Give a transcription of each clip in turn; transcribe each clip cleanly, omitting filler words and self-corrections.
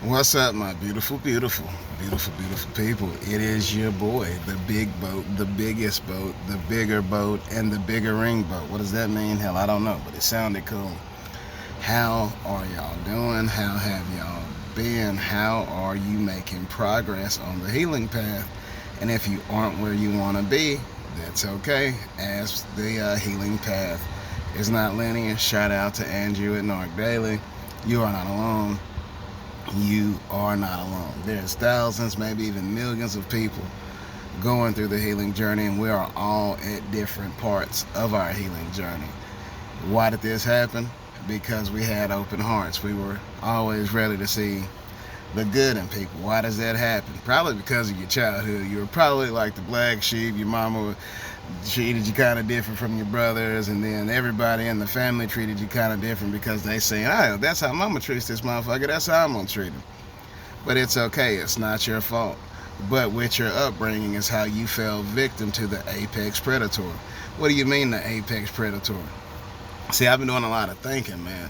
What's up, my beautiful, beautiful, beautiful, beautiful people? It is your boy, the big boat, the biggest boat, the bigger boat, and the bigger ring boat. What does that mean? Hell, I don't know, but it sounded cool. How are y'all doing? How have y'all been? How are you making progress on the healing path? And if you aren't where you want to be, that's okay, as the healing path is not linear. Shout out to Andrew at Nork Daily. You are not alone. You are not alone. There's thousands, maybe even millions of people going through the healing journey, and we are all at different parts of our healing journey. Why did this happen? Because we had open hearts. We were always ready to see the good in people. Why does that happen? Probably because of your childhood. You were probably like the black sheep. Your mama treated you kind of different from your brothers, and then everybody in the family treated you kind of different because they say, "Oh, that's how mama treats this motherfucker. That's how I'm gonna treat him." But it's okay. It's not your fault. But with your upbringing is how you fell victim to the apex predator. What do you mean the apex predator? See, I've been doing a lot of thinking, man.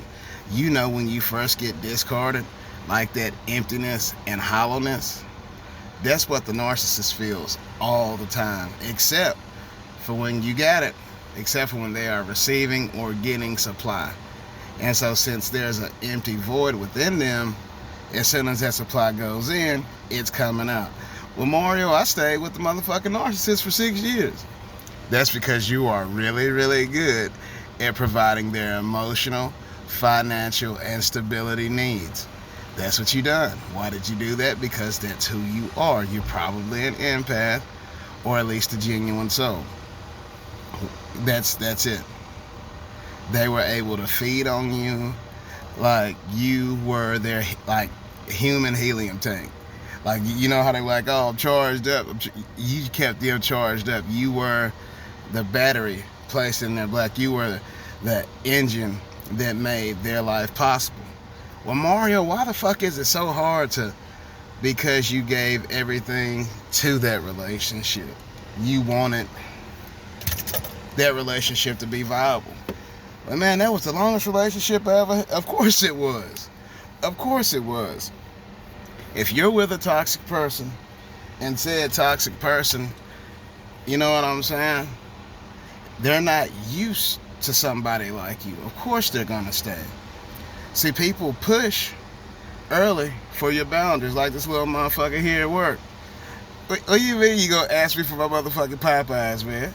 You know, when you first get discarded, like that emptiness and hollowness, that's what the narcissist feels all the time, except for when you got it, except for when they are receiving or getting supply. And so, since there's an empty void within them, as soon as that supply goes in, it's coming out. Well, Mario, I stayed with the motherfucking narcissist for 6 years. That's because you are really, really good at providing their emotional, financial, and stability needs. That's what you done. Why did you do that? Because that's who you are. You're probably an empath, or at least a genuine soul. That's it. They were able to feed on you like you were their like human helium tank. Like, you know how they like, oh, I'm charged up. You kept them charged up. You were the battery placed in their black. You were the engine that made their life possible. Well, Mario, why the fuck is it so hard to? Because you gave everything to that relationship. You wanted that relationship to be viable. But man, that was the longest relationship I ever. Of course it was. Of course it was. If you're with a toxic person and said toxic person, you know what I'm saying? They're not used to somebody like you. Of course they're gonna stay. See, people push early for your boundaries, like this little motherfucker here at work. What do you mean you gonna ask me for my motherfucking Popeyes, man?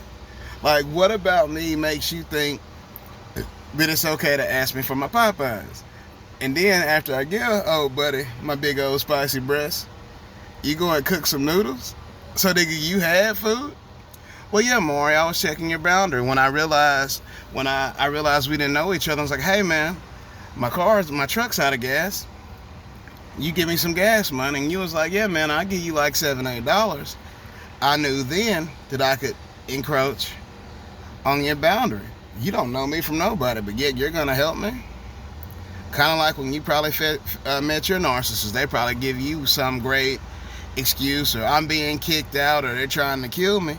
Like, what about me makes you think that it's okay to ask me for my Popeyes? And then after I give, oh buddy, my big old spicy breast, you go and cook some noodles? So nigga, you had food? Well, yeah, Maury, I was checking your boundary. When I realized we didn't know each other, I was like, hey man, my truck's out of gas. You give me some gas money. And you was like, yeah man, I'll give you like $7, $8. I knew then that I could encroach on your boundary. You don't know me from nobody, but yet you're gonna help me. Kind of like when you probably met your narcissist. They probably give you some great excuse, or I'm being kicked out, or they're trying to kill me.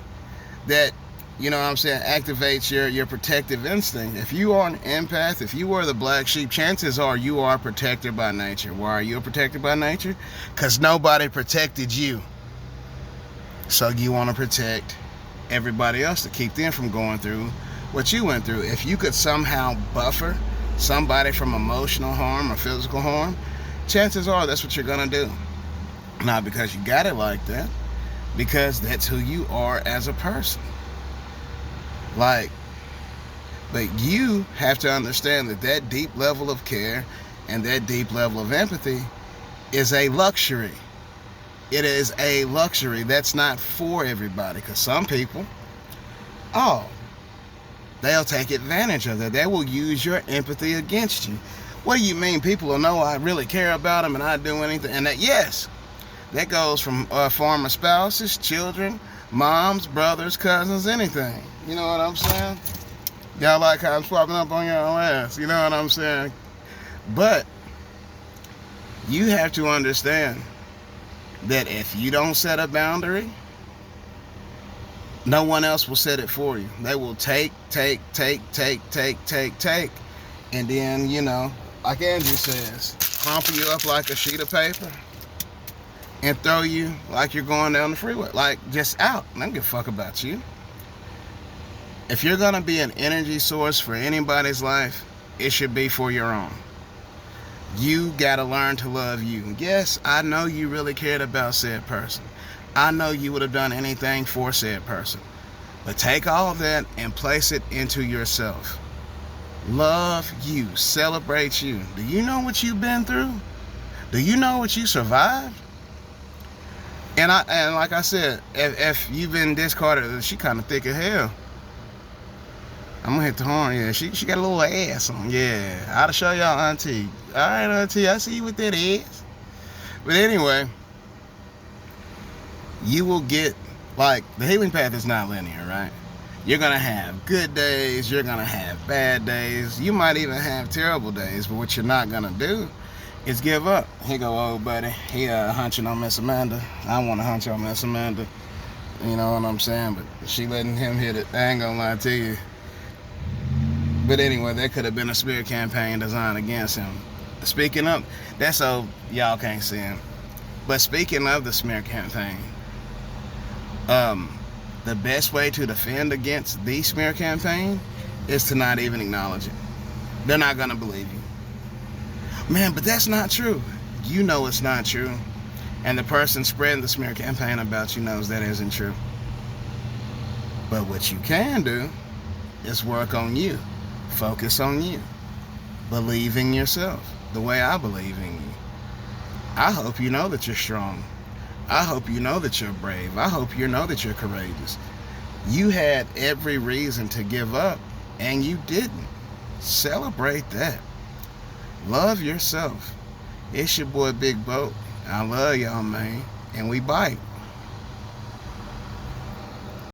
That, you know what I'm saying, activates your protective instinct. If you are an empath, if you were the black sheep, chances are you are protected by nature. Why are you protected by nature? Because nobody protected you. So you want to protect everybody else to keep them from going through what you went through. If you could somehow buffer somebody from emotional harm or physical harm, chances are that's what you're going to do. Not because you got it like that, because that's who you are as a person. Like, but you have to understand that that deep level of care and that deep level of empathy is a luxury. It is a luxury that's not for everybody, because some people, oh, they'll take advantage of that. They will use your empathy against you. What do you mean? People will know I really care about them and I do anything. And that, yes, that goes from former spouses, children, moms, brothers, cousins, anything. You know what I'm saying? Y'all like how I'm swapping up on your own ass. You know what I'm saying? But you have to understand that if you don't set a boundary, no one else will set it for you. They will take. And then, you know, like Andrew says, crumple you up like a sheet of paper and throw you like you're going down the freeway. Like, just out. I don't give a fuck about you. If you're going to be an energy source for anybody's life, it should be for your own. You got to learn to love you. Yes, I know you really cared about said person. I know you would have done anything for said person. But take all of that and place it into yourself. Love you. Celebrate you. Do you know what you've been through? Do you know what you survived? And like I said, if you've been discarded, she kind of thick as hell. I'm gonna hit the horn. Yeah, she got a little ass on. Yeah, I'll show y'all auntie. All right, auntie, I see you with that ass. But anyway, you will get, like, the healing path is not linear, right? You're gonna have good days. You're gonna have bad days. You might even have terrible days. But what you're not gonna do is give up. Here go old buddy. He hunching on Miss Amanda. I want to hunch on Miss Amanda. You know what I'm saying? But she letting him hit it. I ain't gonna lie to you. But anyway, there could have been a smear campaign designed against him. Speaking of, that's so y'all can't see him. But speaking of the smear campaign, the best way to defend against the smear campaign is to not even acknowledge it. They're not gonna believe you. Man, but that's not true. You know it's not true. And the person spreading the smear campaign about you knows that isn't true. But what you can do is work on you. Focus on you. Believe in yourself the way I believe in you. I hope you know that you're strong. I hope you know that you're brave. I hope you know that you're courageous. You had every reason to give up, and you didn't. Celebrate that. Love yourself. It's your boy Big Boat. I love y'all, man. And we bite.